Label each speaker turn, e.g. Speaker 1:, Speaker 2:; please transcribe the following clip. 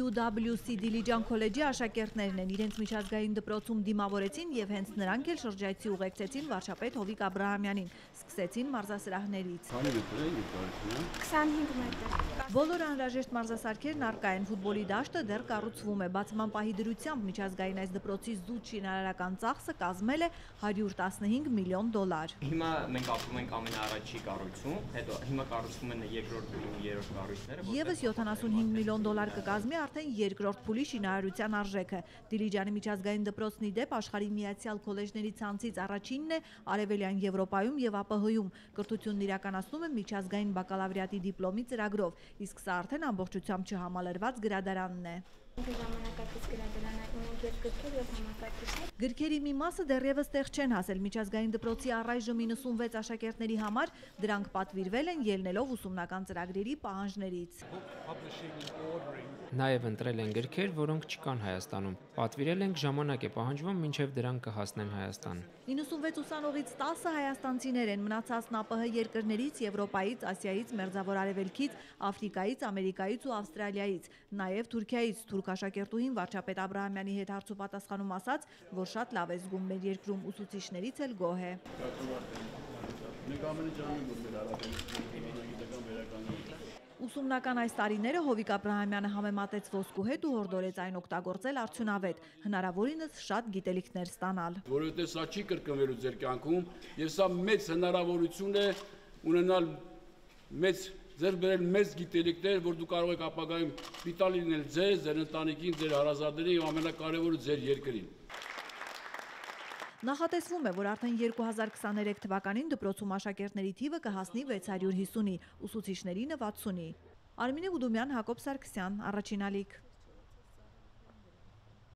Speaker 1: UWC Դիլիջան քոլեջի աշակերտներն են իրենց միջազգային դպրոցում դիմավորեցին եւ հենց նրանք էլ շրջայցի ուղեկցեցին վարչապետ Հովիկ Աբրահամյանին, սկսեցին մարզասրահներից։
Speaker 2: 25 մետր։
Speaker 1: Բոլոր անհրաժեշտ մարզասարքերն առկա են, ֆուտբոլի դաշտը դեռ կառուցվում է, բացման պահի դրությամբ միջազգային այս դպրոցի զուտ շինարարական ծախսը կազմել է $115 միլիոն։
Speaker 3: Հիմա մենք ապրում ենք ամենաառաջի կառույցում, հետո հիմա կառուցվում են երկրորդ ու երրորդ կառույցները։
Speaker 1: Եվս $75 միլիոն կկազմի արդեն երկրորդ փուլի շինարարության արժեքը։ Դիլիջանի միջազգային դպրոցն ի դեպ աշխարհի միացյալ քոլեջների ցանցից առաջինն է Արևելյան Եվրոպայում եւ ԱՊՀ-ում։ Կրթությունն իրականացնում է միջազգային բակալավրիատի դիպլոմի ծրագրով, իսկ սա արդեն ամբողջությամբ չհամալրված գրադարանն է։
Speaker 2: Ժամանակակից գրադարանը ունենք եւ գրքեր եւ համակարգիչներ։
Speaker 1: Գրքերի մի մասը դեռևս տեղ չեն հասել միջազգային դպրոցի առայժմ 96 աշակերտների համար, դրանք պատվիրվել են ելնելով ուսումնական ծրագրերի պահանջներից։
Speaker 4: Նաև ընտրել են գրքեր, որոնք չկան Հայաստանում։ Պատվիրել ենք ժամանակ է պահանջվում, մինչև դրանք կհասնեն Հայաստան։
Speaker 1: 96 ուսանողից 10-ը հայաստանցիներ են, մնացածն ԱՊՀ երկրներից, Եվրոպայից, Ասիայից, Մերձավոր Արևելքից, Աֆրիկայից, Ամերիկայից ու Ավստրալիայից, նաև Թուրքիայից։ Թուրք աշակերտուհին վարչապետ Աբրահամյանի հետ հարցու պատասխանում ասաց, որ շատ լավ է զգում մեր երկրում, ուսուցիչներից էլ գոհ է։ Ուսումնական այս տարիները Հովիկ Աբրահամյանը համեմատեց ոսկու հետ ու հորդորեց այն օգտագործել արդյունավետ, հնարավորինս շատ գիտելիքներ ստանալ։
Speaker 5: Որովհետև սա չի կրկնվելու ձեր կյանքում, եւ սա մեծ հնարավորություն է ունենալ ձեր բերել մեծ գիտելիքներ, որ դու կարող եք ապագայում պիտան լինել ձեր ընտանիքին, ձեր հարազատներին եւ ամենակարևորը ձեր երկրին։
Speaker 1: Նախատեսվում է, որ արդեն 2023 թվականին դպրոցում աշակերտների թիվը կհասնի 650-ի, ուսուցիչների 60-ի։ Արմինե Ուդումյան, Հակոբ Սարգսյան, Առաջին ալիք։